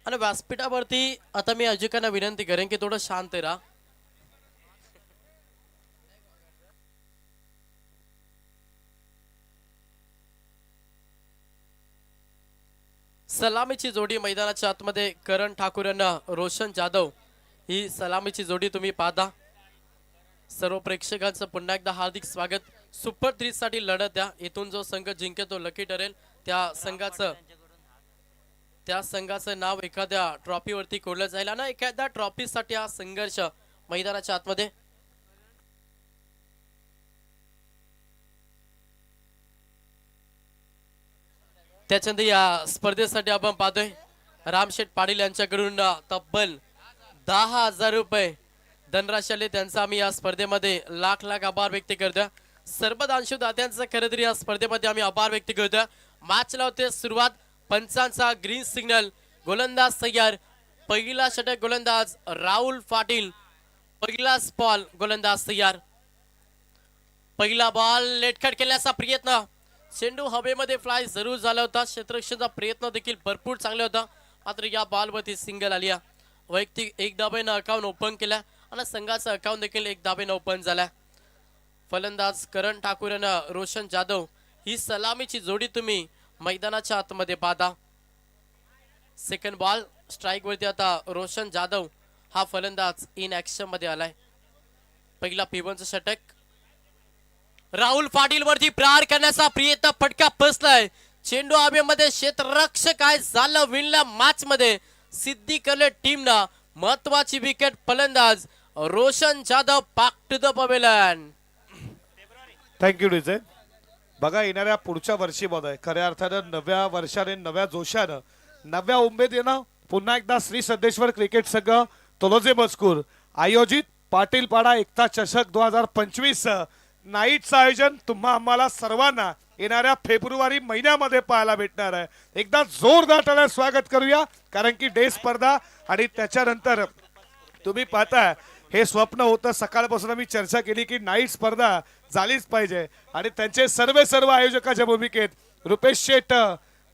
आणि व्यासपीठावरती आता मी आयोजकांना विनंती करेन की थोडं शांत राहा. सलामीची जोडी मैदानाच्या आतमध्ये करण ठाकूर यांना रोशन जाधव ही सलामीची जोडी तुम्ही पाहता. सर्व प्रेक्षकांचं पुन्हा एकदा हार्दिक स्वागत. सुपर 3 साठी लढत द्या. इथून जो संघ जिंकेल तो लकी ठरेल. त्या संघाचं नाव एखाद्या ट्रॉफीवरती कोरलं जाईल ना. एखाद्या ट्रॉफीसाठी हा संघर्ष मैदानाच्या आतमध्ये. त्याच्यानंतर या स्पर्धेसाठी आपण पाहतोय रामशेठ पाटील यांच्याकडून तब्बल 10,000 रुपये धनराशी आले. त्यांचा आम्ही या स्पर्धेमध्ये लाख आभार व्यक्त करतोय. सर्व दानशूर दात्यांचा खरं तरी या स्पर्धेमध्ये आम्ही आभार व्यक्त करतोय. मॅचला होते सुरुवात. पंचांचा ग्रीन सिग्नल. गोलंदाज तयार. पहिला षटक गोलंदाज राहुल पाटील. पहिला बॉल गोलंदाज तयार. पहिला बॉल लेटखट केल्याचा प्रयत्न. चेंडू हवेमध्ये फ्लाय जरूर झाला होता. क्षेत्ररक्षणाचा प्रयत्न देखील भरपूर चांगला होता. मात्र या बॉलवरती सिंगल आली. वैयक्तिक एक धाब्यानं अकाउंट ओपन केला आणि संघाचा अकाउंट देखील एक धाब्यानं ओपन झाला. फलंदाज करण ठाकूर आणि रोशन जाधव ही सलामीची जोडी तुम्ही मैदानाच्या आतमध्ये पाहता. सेकंड बॉल स्ट्राइक वरती आता रोशन जाधव हा फलंदाज इन ऍक्शन मध्ये आलाय. पहिला पिवनचं षटक. राहुल पाटील वरती प्रहार करण्याचा प्रयत्न. फटका बसलाय. चेंडू हवेमध्ये. क्षेत्ररक्षक काय झालं विनला मॅच मध्ये. सिद्धी करले टीमना महत्वाची विकेट. फलंदाज Roshan Jadhav back to the pavilion. Thank you design. बघा येणाऱ्या पुढच्या वर्षी आहे खऱ्या अर्थानं नव्या वर्षाने नव्या जोशानं नव्या उमेदीनं पुन्हा एकदा श्री सद्देश्वर क्रिकेट संघ तोलोजे मजकूर आयोजित पाटील पाडा एकता चषक 2025 नाईटचं आयोजन तुम्हा आम्हाला सर्वांना येणाऱ्या फेब्रुवारी महिन्यामध्ये पाहायला भेटणार आहे. एकदा जोरदार स्वागत करूया. कारण की डे स्पर्धा आणि त्याच्यानंतर तुम्ही पाहताय हे स्वप्न होतं. सकाळपासून आम्ही चर्चा केली की नाईट स्पर्धा झालीच पाहिजे आणि त्यांचे सर्व आयोजकाच्या भूमिकेत रुपेश शेठ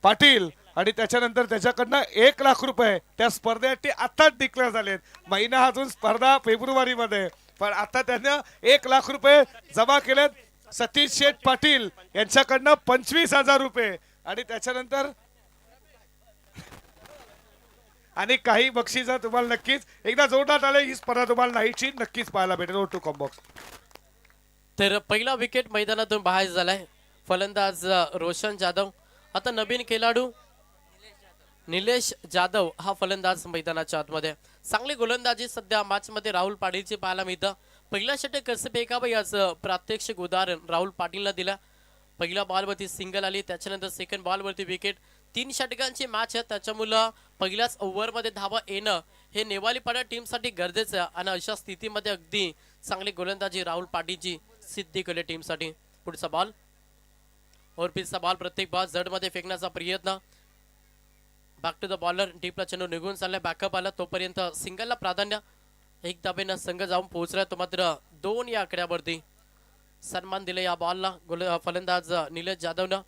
पाटील आणि त्याच्यानंतर त्याच्याकडनं 1 लाख रुपये त्या स्पर्धेसाठी आताच डिक्लेअर झालेत. महिना अजून स्पर्धा फेब्रुवारी मध्ये पण आता त्यांना 1 लाख रुपये जमा केलेत. सतीश शेठ पाटील यांच्याकडनं 25,000 रुपये आणि त्याच्यानंतर आणि काही बक्षीस तुम्हाला नक्कीच एकदा जोरदार आले. ही स्पर्धा तुम्हाला नाईटची नक्कीच पाहायला भेटेल. टू कॉम्बॉक्स. तर पहिला विकेट मैदानातून बाहेर झालाय. फलंदाज रोशन जाधव. आता नवीन खेळाडू निलेश जाधव हा फलंदाज मैदानाच्या आतमध्ये. चांगली गोलंदाजी सध्या मॅच मध्ये राहुल पाटीलची पाहायला मिळतं. पहिला षटक कसे फेकावं याचं प्रात्यक्षिक उदाहरण राहुल पाटीलला दिला. पहिल्या बॉलवरती सिंगल आली. त्याच्यानंतर सेकंड बॉलवरती विकेट. 3 षटकांची मॅच आहे. त्याच्यामुळं पहिल्याच ओव्हरमध्ये धावा येणं हे नेवालीपाडा टीमसाठी गरजेचं आहे आणि अशा स्थितीमध्ये अगदी चांगली गोलंदाजी राहुल पाटीलची सिद्धी केली टीमसाठी. पुढचा बॉल ओव्हरपिचचा बॉल. प्रत्येक बॉल जडमध्ये फेकण्याचा प्रयत्न. Back to the bowler. डीपला चेंडू निघून चाललाय. बॅकअप आला तोपर्यंत सिंगलला प्राधान्य. एक धाब्यानं संघ जाऊन पोहोचलाय तो मात्र 2 या आकड्यावरती. सन्मान दिले या बॉलला फलंदाज निलेश जाधवनं.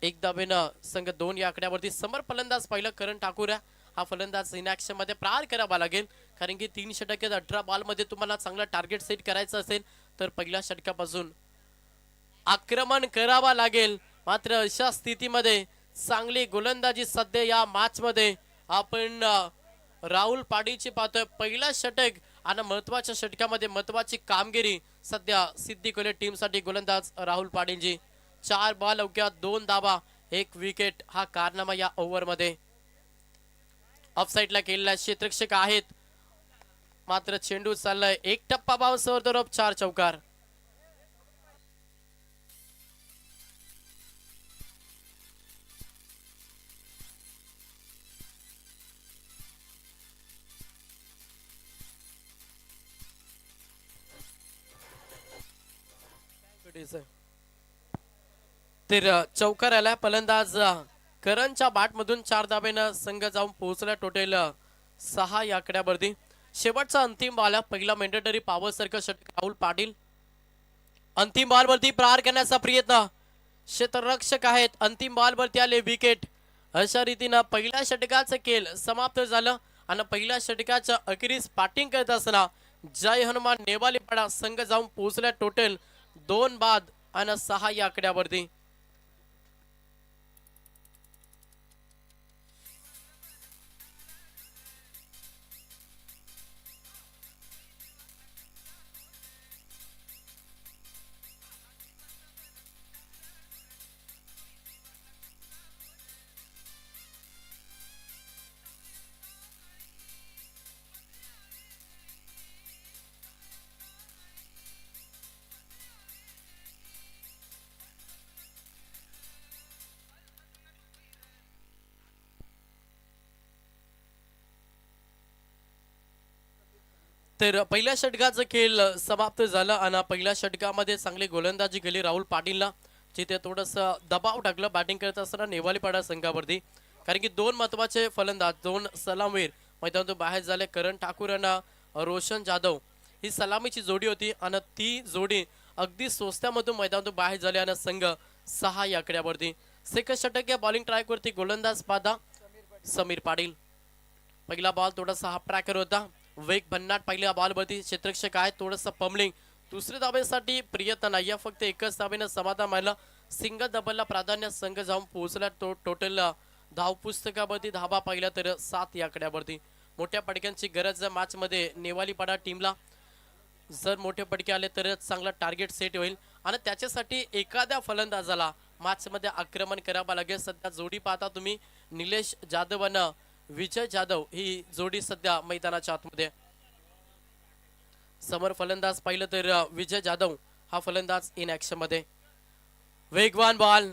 एक धाब्यानं संघ 2 या आकड्यावरती. समोर फलंदाज पहिलं करण ठाकूर हा फलंदाज इन ऍक्शन मध्ये प्रहार करावा लागेल. कारण की 3 षटक 18 बॉल मध्ये तुम्हाला चांगला टार्गेट सेट करायचं असेल तर पहिल्या षटकापासून आक्रमण करावा लागेल. मात्र अशा स्थितीमध्ये चांगली गोलंदाजी सध्या या मॅच मध्ये आपण राहुल पाटीलची पाहतोय. पहिला षटक आणि महत्वाच्या षटकामध्ये महत्वाची कामगिरी सध्या सिद्धी केली टीमसाठी गोलंदाज राहुल पाटीलजी. 4 बॉल अवघ्या 2 धावा 1 विकेट हा कारनामा या ओव्हर मध्ये. ऑफसाईडला केलेला क्षेत्ररक्षक आहेत. मात्र चेंडू चाललाय. 1 टप्पा बाउन्सवर तर 4 चौकार. तर चौकार आला. फलंदाज करणच्या बॅटमधून 4 धाब्यानं संघ जाऊन पोहोचला. टोटल 6 या आकड्यावरती. शेवटचा अंतिम बॉल. पहिला मॅन्डेटरी पॉवर सर्कल षटक राहुल पाटील. अंतिम बॉलवरती प्रहार करण्याचा प्रयत्न. क्षेत्ररक्षक आहेत. अंतिम बॉलवरती आले विकेट. अशा रीतीनं पहिल्या षटकाचं खेळ समाप्त झालं आणि पहिल्या षटकाच्या अखेरीस बॅटिंग करत असताना जय हनुमान नेवालीपाडा संघ जाऊन पोहोचल्या टोटल 2 बाद आणि 6 या आकड्यावरती. तर पहिल्या षटकाचं खेळ समाप्त झालं आणि पहिल्या षटकामध्ये चांगली गोलंदाजी केली राहुल पाटीलला, जिथे थोडंसं दबाव टाकलं बॅटिंग करत असताना नेवालीपाडा संघावरती. कारण की 2 महत्वाचे फलंदाज 2 सलामवीर मैदानातून बाहेर झाले. करण ठाकूर आणि रोशन जाधव ही सलामीची जोडी होती आणि ती जोडी अगदी सोस्त्यामधून मैदानातून बाहेर झाली आणि संघ 6 या आकड्यावरती. सेकंड षटक या बॉलिंग ट्रॅकवरती गोलंदाज पादा समीर पाटील. पहिला बॉल थोडासा हाफ ट्रॅकर होता, वेग भन्नाट पहिल्या बॉलवरती. क्षेत्ररक्षक आहे थोडंसं पमलिंग. दुसऱ्या धाब्यासाठी प्रियतना या फक्त एकच धाब्यानं समाधान मानलं. सिंगल डबलला प्राधान्य संघ जाऊन पोहोचला. टोटल धाव पुस्तकावरती धाबा पाहिला तर 7 या आकड्यावरती. मोठ्या पडक्यांची गरज मॅच मध्ये नेवालीपाडा टीमला. जर मोठे पडके आले तर चांगला टार्गेट सेट होईल आणि त्याच्यासाठी एखाद्या फलंदाजाला मॅच मध्ये आक्रमण करावं लागेल. सध्या जोडी पाहता तुम्ही निलेश जाधव आणि विजय जाधव ही जोडी सध्या मैदानाच्या आतमध्ये. समोर फलंदाज पाहिलं तर विजय जाधव हा फलंदाज इन ऍक्शन मध्ये. वेगवान बॉल,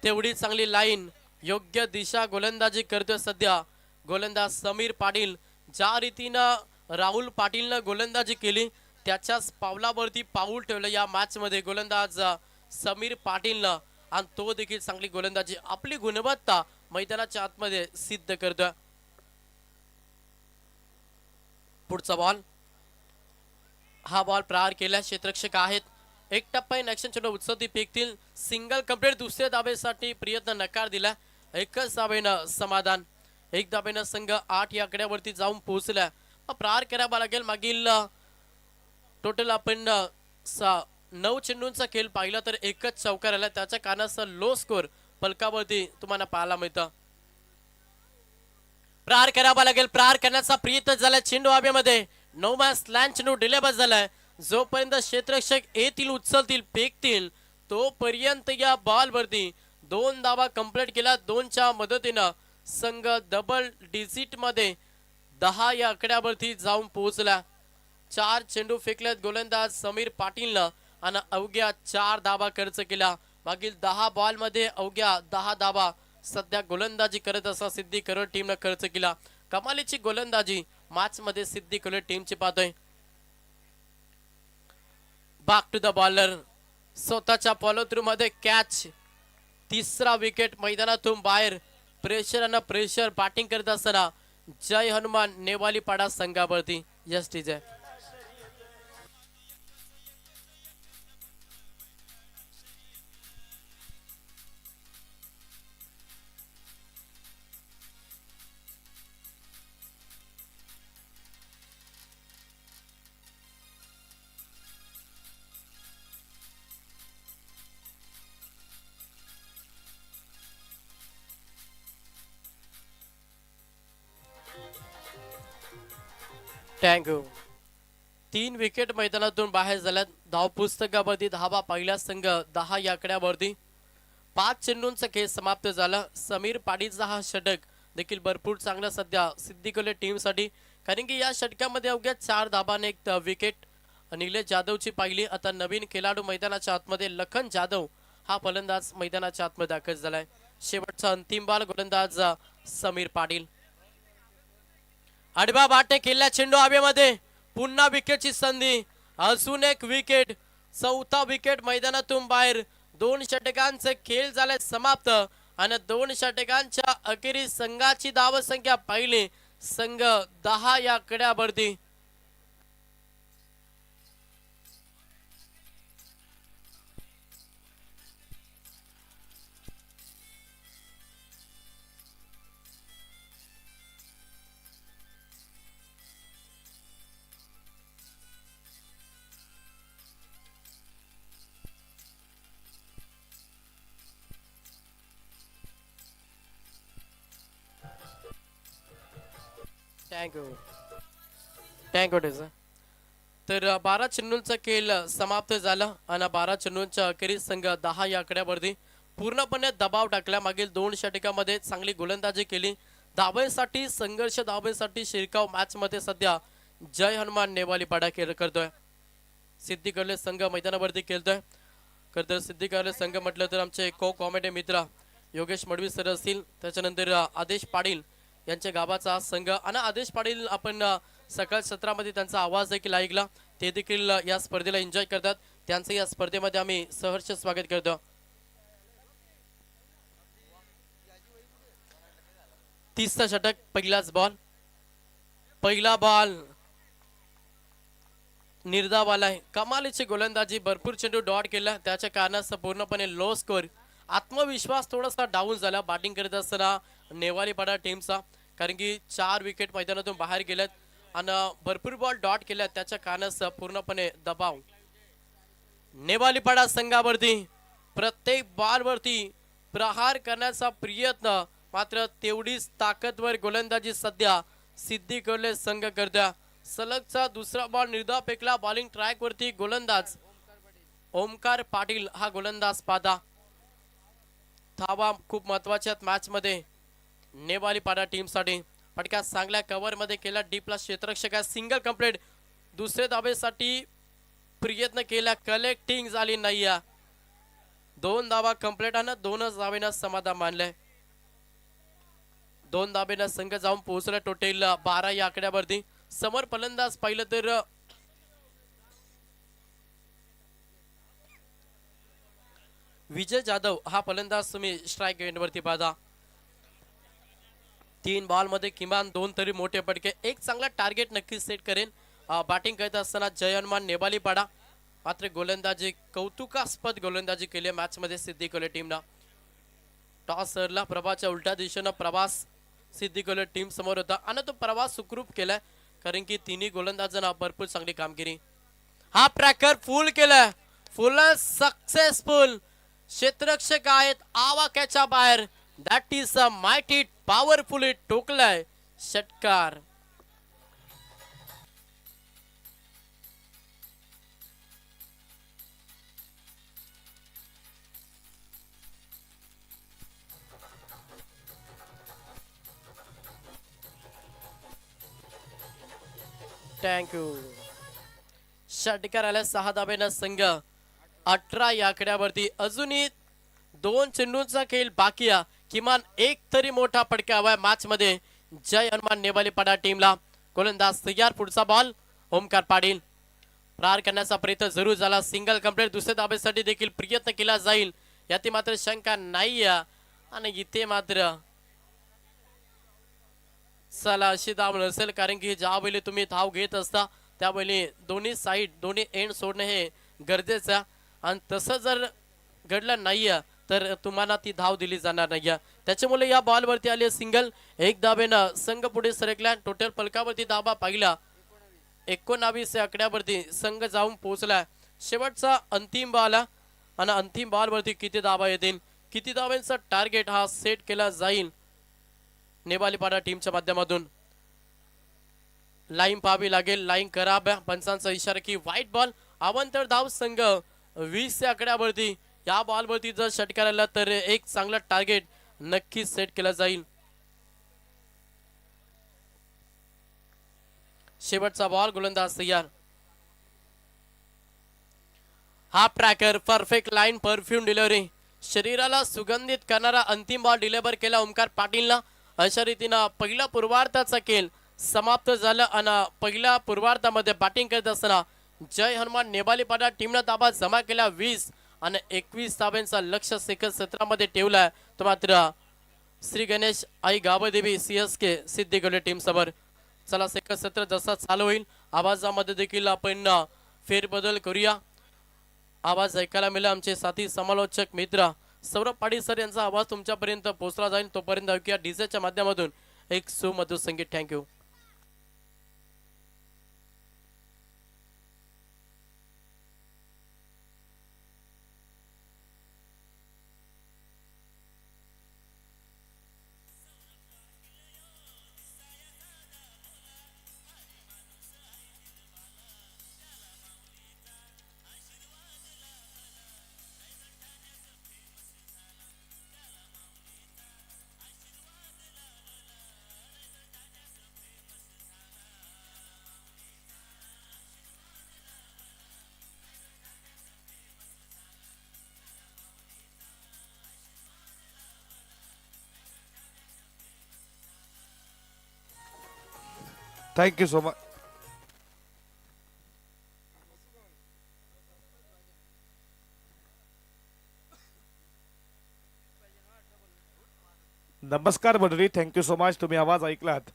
तेवढी चांगली लाईन, योग्य दिशा गोलंदाजी करतोय सध्या गोलंदाज समीर पाटील. ज्या रीतीनं राहुल पाटीलनं गोलंदाजी केली त्याच्याच पावलावरती पाऊल ठेवलं या मॅच मध्ये गोलंदाज समीर पाटीलनं आणि तो देखील चांगली गोलंदाजी आपली गुणवत्ता मैदानाच्या आतमध्ये सिद्ध करतोय. पुढचा बॉल, हा बॉल प्रहार केला. क्षेत्ररक्षक आहेत एक टप्पा इन ऍक्शन चेंडू उत्सवती फेकतील. Single complete. दुसऱ्या धाब्यासाठी प्रयत्न नकार दिला. एकच धाब्यानं समाधान. एक धाब्यानं संघ 8 या आकड्यावरती जाऊन पोहोचला. प्रहार करावा लागेल. मागील टोटल आपण 9 चेंडूंचा खेळ पाहिला तर एकच चौकार आला. त्याच्या कारणास्तव लो स्कोर फलकावरती तुम्हाला पाहायला मिळतं. प्रहार करावा लागेल. प्रहार करण्याचा प्रयत्न झाला चेंडू हवेमध्ये. 9 मॅच लँड चेंडू डिलेबस झालाय. जोपर्यंत क्षेत्ररक्षक येतील उचलतील फेकतील तोपर्यंत या बॉल वरती 2 धावा कंप्लीट केला. 2च्या मदतीनं संघ डबल डिजिट मध्ये 10 या आकड्यावरती जाऊन पोहोचला. 4 चेंडू फेकल्यात गोलंदाज समीर पाटीलनं आणि अवघ्या 4 धावा खर्च केला. मागील 10 बॉल मध्ये अवघ्या 10 धावा सध्या गोलंदाजी करत असा सिद्धी करत टीमनं खर्च केला. कमालीची गोलंदाजी मॅच मध्ये सिद्धी करत टीमची पाहतोय. बॅक टू द बॉलर, स्वतःच्या फॉलो थ्रू मध्ये कॅच. तिसरा विकेट मैदानातून बाहेर. प्रेशर आणि प्रेशर बॅटिंग करत असताना जय हनुमान नेवालीपाडा संघावरती. Yes TJ thank you. 3 विकेट मैदानातून बाहेर झाल्यात. धाव पुस्तकावरती धावा पहिला संघ 10 या आकड्यावरती. 5 चेंडूंचा खेळ समाप्त झाला. समीर पाटीलचा हा षटक देखील भरपूर चांगला सध्या सिद्धी केले टीमसाठी. कारण की या षटकामध्ये अवघ्या 4 धाबाने एक विकेट निलेश जाधवची पाहिली. आता नवीन खेळाडू मैदानाच्या आतमध्ये लखन जाधव हा फलंदाज मैदानाच्या आतमध्ये दाखल झालाय. शेवटचा अंतिम बॉल गोलंदाज समीर पाटील. आडवा बाटे केल्या चेंडू हवेमध्ये. पुन्हा विकेटची संधी. अजून एक विकेट. 4था विकेट मैदानातून बाहेर. 2 षटकांचे खेळ झाले समाप्त आणि 2 षटकांच्या अखेरीस संघाची धाव संख्या पाहिली. संघ 10 या आकड्यावरती. Thank you thank you teacher. तर 12 चेंडूंचा खेळ समाप्त झाला आणि 12 चेंडूंच्या अखेरीस संघ 10 या आकड्यावरती पूर्णपणे दबाव टाकला. मागील 2 षटकामध्ये चांगली गोलंदाजी केली. धावेसाठी संघर्ष, धावेसाठी शिरकाव मॅच मध्ये सध्या जय हनुमान नेवालीपाडा खेळ करतोय. सिद्धी कर्ले संघ मैदानावरती खेळतोय. खरं तर सिद्धी कर्ले संघ म्हटलं तर आमचे को कॉमेडी मित्र योगेश मडवी सर असतील, त्याच्यानंतर आदेश पाटील यांच्या गावाचा संघ आणि आदेश पाटील आपण सकाळ सत्रामध्ये त्यांचा आवाज देखील ऐकला. ते देखील या स्पर्धेला एन्जॉय करतात. त्यांचं या स्पर्धेमध्ये आम्ही सहर्ष स्वागत करतो. 30चा षटक, पहिलाच बॉल. पहिला बॉल निर्धाव आलाय. कमालीची गोलंदाजी, भरपूर चेंडू डॉट केला, त्याच्या कारणास्तव पूर्णपणे लो स्कोर. आत्मविश्वास थोडासा डाऊन झाला बॅटिंग करत असताना नेवालीपाडा टीमचा, कारण की 4 विकेट मैदानातून बाहेर गेल्यात आणि भरपूर बॉल डॉट केल्यात, त्याच्या कारणास्तव पूर्णपणे दबाव नेवालीपाडा संघावरती. प्रत्येक बॉलवरती प्रहार करण्याचा प्रयत्न, मात्र तेवढीच ताकदवर गोलंदाजी सध्या सिद्धी कर्ले संघ करत्या. सलगचा दुसरा बॉल निर्धाव फेकला. बॉलिंग ट्रॅक वरती गोलंदाज ओमकार पाटील हा गोलंदाज पादा. धावा खूप महत्वाच्या मॅच मध्ये नेवालीपाडा टीम साठी. फटका चांगल्या कव्हर मध्ये केला. डीपला क्षेत्ररक्षक सिंगल कंप्लीट. दुसरे धावेसाठी प्रयत्न केला, कलेक्टिंग झाली नाही. 2 धावा कंप्लीट आणि 2च धावेनं समाधान मानले. 2 धावेनं संघ जाऊन पोहोचला टोटल 12 या आकड्यावरती. समोर फलंदाज पाहिलं तर विजय जाधव हा फलंदाज तुम्ही स्ट्राईक एंडवरती पाहता. 3 बॉल मध्ये किमान 2 तरी मोठे फटके. एक चांगला टार्गेट नक्कीच सेट करेन बॅटिंग करत असताना जय हनुमान नेवालीपाडा. मात्र गोलंदाजी, कौतुकास्पद गोलंदाजी केली मॅच मध्ये सिद्धी कर्ले टीमनं. टॉस सरला, प्रभाच्या उलट्या दिशेनं प्रवास सिद्धी कर्ले टीम समोर होता आणि तो प्रवास सुखरूप केलाय, कारण की तिन्ही गोलंदाजांना भरपूर चांगली कामगिरी. हा ट्रॅकर फुल केलाय, फुल सक्सेसफुल. क्षेत्ररक्षक आहेत आवाक्याच्या बाहेर. दॅट इज अ माइटी पॉवरफुली टोकलाय षटकार. थँक्यू. षटकार आल्या 6 धाब्यानं संघ 18 या आकड्यावरती. अजूनही 2 चेंडूंचा खेळ बाकी आहे. किमान एक तरी मोठा फटका हवाय मॅच मध्ये जय हनुमान नेवालीपाडा टीमला. गोलंदाज तयार. पुढचा बॉल ओमकार पाटील. प्रहार करण्याचा प्रयत्न जरूर झाला. Single complete. दुसऱ्या धाब्यासाठी देखील प्रयत्न केला जाईल यात मात्र शंका नाही. आणि इथे मात्र चला अशी धाव नसेल, कारण की ज्यावेळी तुम्ही धाव घेत असता त्यावेळी दोन्ही साईड, दोन्ही एंड सोडणे हे गरजेचं. आणि तसं जर घडलं नाहीये तर तुम्हाला ती धाव दिली जाणार नाहीये. त्याच्यामुळे या बॉलवरती आले सिंगल. 1 धावेनं संघ पुढे सरकला. टोटल फलकावरती धावा पाहिला 19 या आकड्यावरती संघ जाऊन पोहोचला. शेवटचा अंतिम बॉल आणि अंतिम बॉलवरती किती धावा येतील, किती धावांचा टार्गेट हा सेट केला जाईल नेवालीपाडा टीमच्या माध्यमातून. लाईन पाहावी लागेल. लाईन खराब आहे. पंचांचा इशारा की व्हाईट बॉल. अवंतर धाव संघ 20 या आकड्यावरती. या बॉलवरती जर षटकार आला तर एक चांगला टार्गेट नक्कीच सेट केला जाईल. शेवटचा बॉल. गोलंदाज तयार. Half tracker, perfect line, perfume delivery. शरीराला सुगंधित करणारा अंतिम बॉल डिलिव्हर केला ओमकार पाटीलला. अशा रीतीनं पहिला पूर्वार्धाचा खेळ समाप्त झाला आणि पहिल्या पूर्वार्धामध्ये बॅटिंग करत असताना जय हनुमान नेवालीपाडा टीमनं ताबा जमा केला 20 आणि 21 धाब्यांचा लक्ष्य सेकंद सत्रामध्ये ठेवलाय. तो मात्र श्री गणेश आई गावदेवी CSK सिद्धी कर्ले टीम समोर. चला सेकंद सत्र जसा चालू होईल आवाजामध्ये देखील आपण फेरबदल करूया. आवाज ऐकायला मिळेल. आमचे साथी समालोचक मित्र सौरभ पाटील सर यांचा आवाज तुमच्यापर्यंत पोहोचला जाईल. तोपर्यंत ऐकूया डीजेच्या माध्यमातून एक सुमधुर संगीत. थँक्यू. Thank you so much. नमस्कार मंडळी, थँक्यू सो मच. तुम्ही आवाज ऐकलात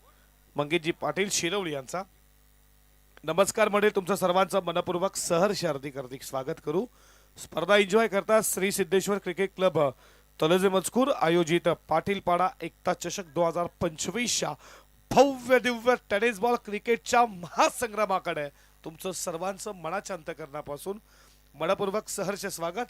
मंगेशजी पाटील शिरवली यांचा. नमस्कार मंडळी, तुमचं सर्वांचं मनपूर्वक सहर्ष हार्दिक स्वागत करू. स्पर्धा एन्जॉय करता श्री सिद्धेश्वर क्रिकेट क्लब तलोजे मजकूर आयोजित पाटीलपाडा एकता चषक 2025च्या भव्य दिव्य टेनिस बॉल क्रिकेटच्या महासंग्रामाकडे तुमचं सर्वांचं मनाच्या अंतःकरणापासून मनपूर्वक सहर्ष स्वागत.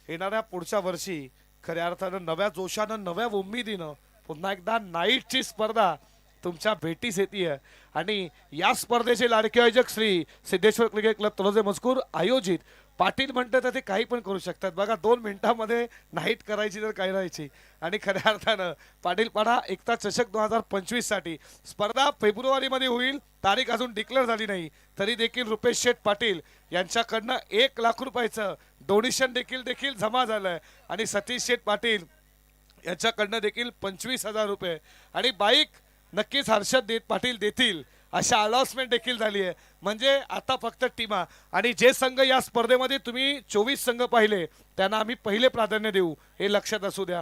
येणाऱ्या पुढच्या वर्षी खऱ्या अर्थानं नव्या जोशानं नव्या उमेदीनं पुन्हा एकदा नाईटची स्पर्धा तुमच्या भेटीस येते आणि या स्पर्धेचे लाडके आयोजक श्री सिद्धेश्वर क्रिकेट क्लब तलोजे मजकूर आयोजित पाटील म्हणतात तर ते काही पण करू शकतात. बघा 2 मिनिटांमध्ये नाईट करायची तर काय राहायची. आणि खऱ्या अर्थानं पाटीलपाडा एकता चषक 2025 साठी स्पर्धा फेब्रुवारीमध्ये होईल. तारीख अजून डिक्लेअर झाली नाही तरी देखील रुपेश शेठ पाटील यांच्याकडनं 1 लाख रुपयाचं डोनेशन देखील जमा झालंय आणि सतीश शेठ पाटील यांच्याकडनं देखील 25,000 रुपये आणि बाईक नक्कीच हर्षद पाटील देतील अशा अनाउन्समेंट देखील झाली आहे. म्हणजे आता फक्त टीमा आणि जे संघ या स्पर्धेमध्ये तुम्ही 24 संघ पाहिले त्यांना आम्ही पहिले प्राधान्य देऊ हे लक्षात असू द्या.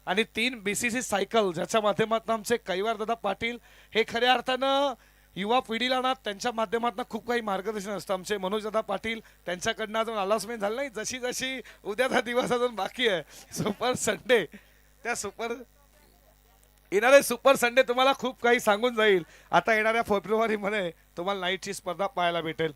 आणि 3 BCC सायकल ज्याच्या माध्यमातून आमचे कैवार दादा पाटील हे खऱ्या अर्थानं युवा पिढीला ना त्यांच्या माध्यमातून खूप काही मार्गदर्शन असतं. आमचे मनोज दादा पाटील त्यांच्याकडनं अजून अनाउन्समेंट झालं नाही. जशी उद्याचा दिवस अजून बाकी आहे सुपर संडे त्या येणारे सुपर संडे तुम्हाला खूप काही सांगून जाईल. आता येणाऱ्या फेब्रुवारीमध्ये तुम्हाला नाईटची स्पर्धा पाहायला भेटेल.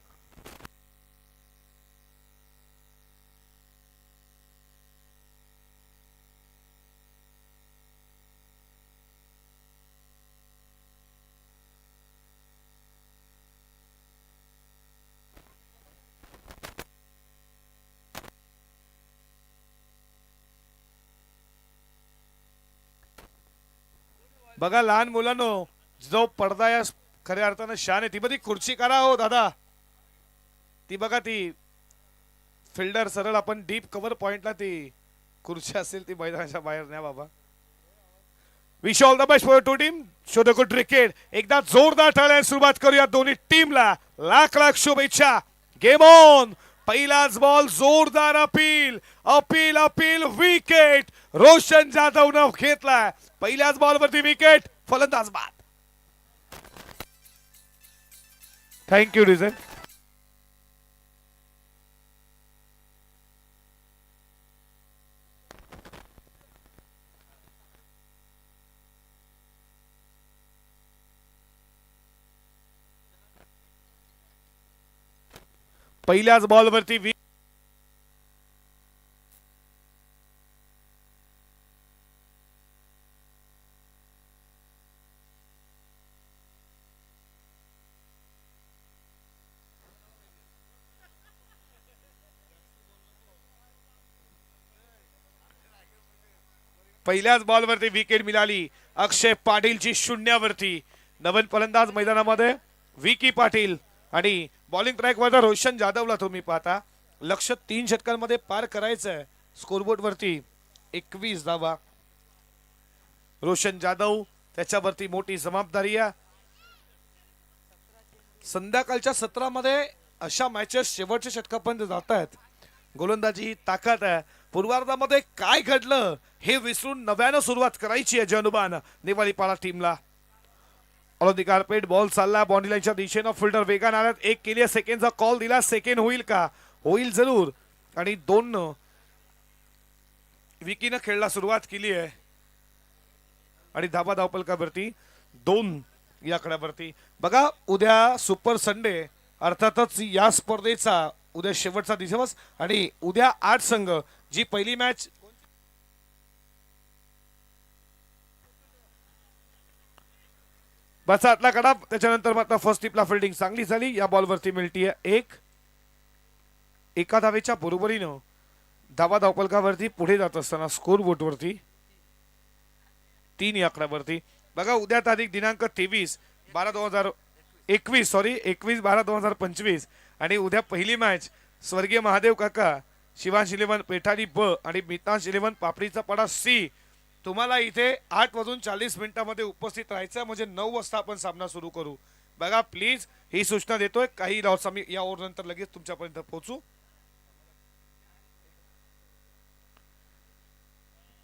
बघा लहान मुलांनो, जो पडदा या खऱ्या अर्थानं शान आहे ती बघी खुर्ची करा हो दादा. ती बघा ती फिल्डर सरळ आपण डीप कव्हर पॉइंटला ती खुर्ची असेल ती मैदानाच्या बाहेर न्या बाबा. Wish all the best for two team. Show the good cricket. एकदा जोरदार टाळ्या सुरुवात करूया दोन्ही टीमला. लाख लाख शुभेच्छा. Game on. पहिलाच बॉल जोरदार अपील विकेट रोशन जाधवनं घेतलाय. पहिल्याच बॉलवरती विकेट. फलंदाज बाद. Thank you reason. पहिल्याच बॉलवरती विकेट मिळाली. अक्षय पाटीलची शून्यावरती. नवीन फलंदाज मैदानामध्ये विकी पाटील आणि बॉलिंग ट्रॅक वर रोशन जाधवला तुम्ही पाहता. लक्ष 3 षटकांमध्ये पार करायचंय. स्कोरबोर्ड वरती 21 धावा. रोशन जाधव त्याच्यावरती मोठी जबाबदारी आहे. संध्याकाळच्या सत्रामध्ये अशा मॅचेस शेवटच्या षटकापर्यंत जात आहेत. गोलंदाजी ताकद आहे. पूर्वार्धामध्ये काय घडलं हे विसरून नव्यानं सुरुवात करायची आहे जनुबान निवालीपाडा टीमला. ऑन द कार्पेट बॉल चालला बाउंड्री लाईनच्या दिशेनं. फिल्डर वेगाने आल्यात. 1 केली सेकंडचा कॉल दिला. सेकंड होईल का? होईल जरूर. आणि 2 विकीनं खेळला सुरुवात केली आहे आणि धाबा धावपलकावरती 2 या आकड्यावरती. बघा उद्या सुपर संडे अर्थातच या स्पर्धेचा उद्या शेवटचा दिवस आणि उद्या 8 संघ जी पहिली मॅच बसा आतला कडा. त्याच्यानंतर मात्र फर्स्ट टिपला फिल्डिंग चांगली झाली. या बॉलवरती मिळतीये 1. एका धावेच्या बरोबरीनं धावा धावपलकावरती पुढे जात असताना स्कोर बोर्ड वरती 3 या आकड्यावरती. बघा उद्या तारीख दिनांक 21/12/2025 आणि उद्या पहिली मॅच स्वर्गीय महादेव काका शिवांश 11 पेठारी ब आणि मितांश 11 पापडीचा पाडा सी तुम्हाला इथे 8:40 उपस्थित राहायचं, म्हणजे 9 वाजता आपण सामना सुरू करू. बघा प्लीज, ही सूचना देतोय. काही राऊंड्स आम्ही या ओव्हर नंतर लगेच तुमच्यापर्यंत पोहोचू.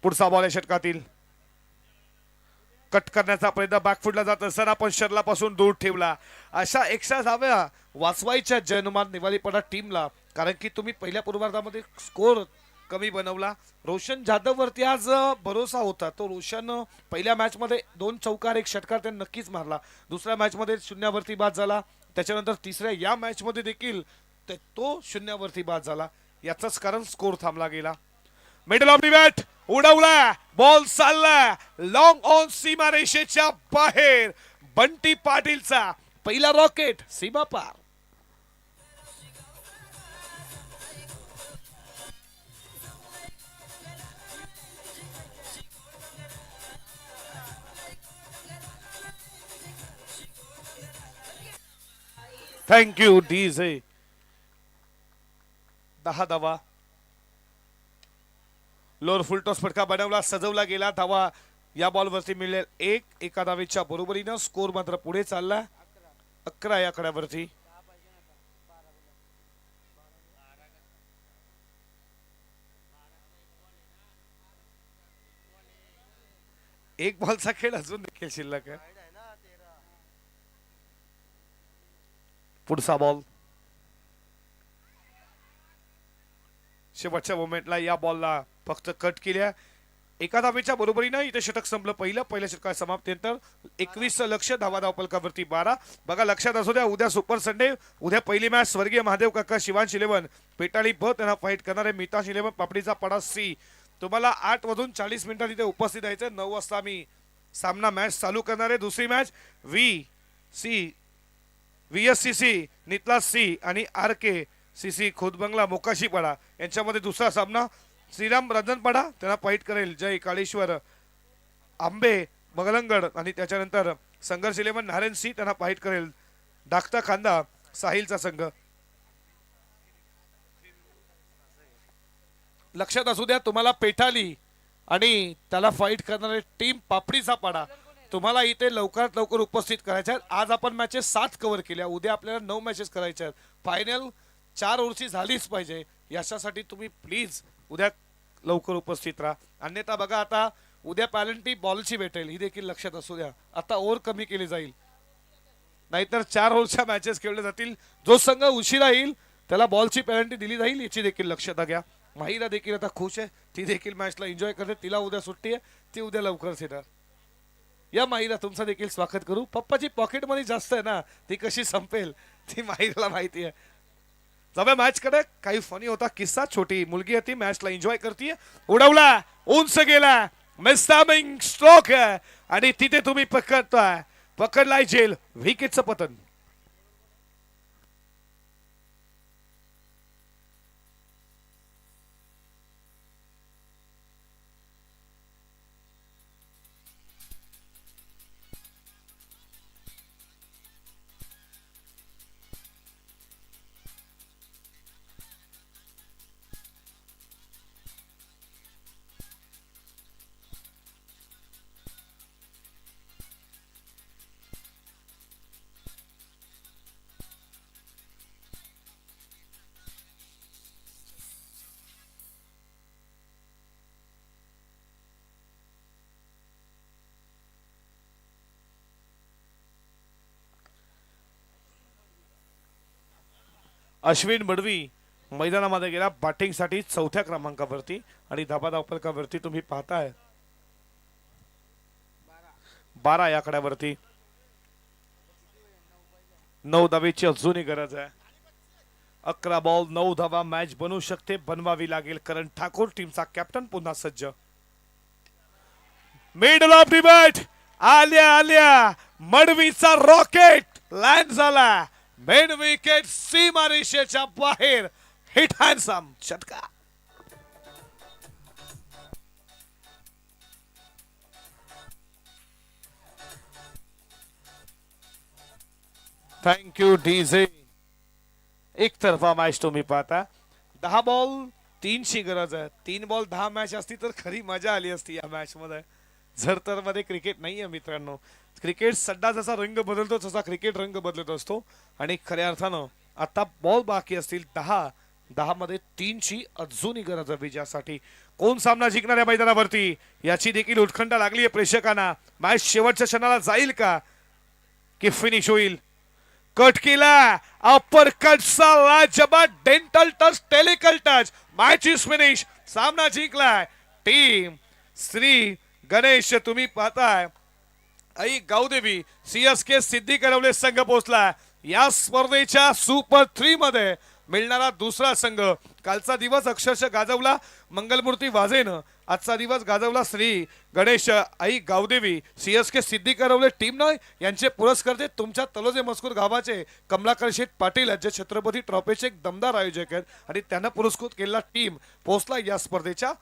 पुढचा बॉल या षटकातील कट करण्याचा प्रयत्न बॅकफुटला जात असताना आपण शर्लापासून दूर ठेवला. अशा एक्स्ट्रा धाव्या वाचवायच्या जयनुमान निवालीपडा टीमला, कारण की तुम्ही पहिल्या पूर्वार्धामध्ये स्कोर कमी बनवला. रोशन जाधव वरती आज भरोसा होता. तो रोशन पहिल्या मॅच मध्ये 2 चौकार 1 षटकार त्याने नक्कीच मारला. दुसऱ्या मॅच मध्ये शून्यावरती बाद झाला. त्याच्यानंतर तिसऱ्या या मॅच मध्ये देखील तो शून्यावरती बाद झाला. याचंच कारण स्कोर थांबला गेला. मिडल ऑफ द बॅट उडवला, बॉल चालला लॉंग ऑन सीमारेषेच्या बाहेर. बंटी पाटीलचा पहिला रॉकेट सीमा पार. Thank you DJ. 10 धावा. लोअर फुल टॉस फटका बनवला, सजवला गेला. धावा या बॉलवरती मिळेल 1. एका धावेच्या बरोबरीनं स्कोर मात्र पुढे चालला 11 या आकड्यावरती. एक बॉलचा खेळ अजून देखील शिल्लक आहे. पुढचा बॉल शेवटच्या मोमेंटला या बॉलला फक्त कट केल्या. एका धावेच्या बरोबरीनं इथे षटक संपलं. पहिल्या षटकाच्या समाप्तीनंतर 21 लक्ष, धावा धावपलकावरती 12. बघा लक्षात असू द्या, उद्या सुपर संडे. उद्या पहिली मॅच स्वर्गीय महादेव काका शिवांश 11 पेटाळी ब त्यांना फाईट करणारे मिताश 11 पापडीचा पडा सी. तुम्हाला 8:40 इथे उपस्थित राहायचं. 9 वाजता आम्ही सामना मॅच चालू करणार आहे. दुसरी मॅच VSCC नितला सी आणि RKCC खोतबंगला मोकाशीपाडा यांच्यामध्ये दुसरा सामना. श्रीराम रंजनपाडा त्यांना फाईट करेल जय काळेश्वर आंबे मगलंगड, आणि त्याच्यानंतर संघर्ष 11 नारायण सी त्यांना फाईट करेल डाकता खांदा साहिलचा संघ. लक्षात असू द्या, तुम्हाला पेठाली आणि त्याला फाईट करणारे टीम पापडीचा पाडा तुम्हाला इथे लवकरात लवकर उपस्थित करायच्या आहेत. आज आपण मॅचेस 7 कव्हर केल्या, उद्या आपल्याला 9 मॅचेस करायच्या आहेत. फायनल 4 ओव्हरची झालीच पाहिजे. याच्यासाठी तुम्ही प्लीज उद्या लवकर उपस्थित राहा. अन्यथा बघा, आता उद्या पॅलेंटी बॉलची भेटेल, ही देखील लक्षात असू द्या. आता ओव्हर कमी केली जाईल, नाहीतर 4 ओव्हरच्या मॅचेस खेळल्या जातील. जो संघ उशिरा येईल त्याला बॉलची पॅलेंटी दिली जाईल, याची देखील लक्षात घ्या. माहीला देखील आता खुश आहे, ती देखील मॅचला एन्जॉय करते. तिला उद्या सुट्टी आहे, ती उद्या लवकरच येणार. या माहीला तुमचं देखील स्वागत करू. पप्पाची पॉकेट मध्ये जास्त आहे ना, ती कशी संपेल ती माहीला माहिती आहे. जाऊया मॅच कडे. काही फनी होता किस्सा. छोटी मुलगी होती, मॅचला एन्जॉय करते. उडवला, उंच गेला, मिस्टामिंग स्ट्रोक आणि तिथे तुम्ही पकडलाय जेल. विकेटचं पतन. अश्विन बडवी मैदानामध्ये गेला बॅटिंगसाठी 4थ्या क्रमांकावरती, आणि धाबा धावपलकावरती तुम्ही पाहताय 12 या आकड्यावरती. 9 धावेची अजूनही गरज आहे. 11 बॉल 9 धावा. मॅच बनवू शकते, बनवावी लागेल. करण ठाकूर टीमचा कॅप्टन पुन्हा सज्ज. मिडल ऑफ द बॅट आल्या मडवीचा रॉकेट लँड झाला. मेन विकेट सीमारेषेच्या बाहेर. हिट हँडसम षटका. Thank you DJ. एकतर्फा मॅच तुम्ही पाहता. 10 बॉल 3 ची गरज आहे. 3 बॉल 10 मॅच असती तर खरी मजा आली असती या मॅच मध्ये. जर तर मध्ये क्रिकेट नाहीये मित्रांनो. क्रिकेट सड्डा जसा रंग बदलतो तसा क्रिकेट रंग बदलत असतो आणि खऱ्या अर्थानं आता बॉल बाकी असतील 10 मध्ये 3ची अजूनही गरज आहे विजयासाठी. कोण सामना जिंकणार आहे मैदानावरती याची देखील उत्कंठा लागली आहे प्रेक्षकांना. मॅच शेवटच्या क्षणाला जाईल का की फिनिश होईल. कट केला अपर कटचा लाजबाद डेंटल टच टेलिकल टच. Match is finish. सामना जिंकलाय टीम श्री गणेश. तुम्ही पाहताय आई गावदेवी सीएसके सिद्धी करवले संघ पोहोचला या स्पर्धेच्या सुपर 3 मध्ये. मिळणारा दुसरा संघ. कालचा दिवस अक्षरशः गाजवला मंगलमूर्ती वाजेनं. आजचा दिवस गाजवला श्री गणेश आई गावदेवी सीएसके सिद्धी करवले टीम नाही यांचे पुरस्कर्ते तुमच्या तलोजे मजकूर गावाचे कमलाकर शेठ पाटील आहेत, जे छत्रपती ट्रॉफीचे एक दमदार आयोजक आहेत आणि त्यांना पुरस्कृत केलेला टीम पोहोचला या स्पर्धेच्या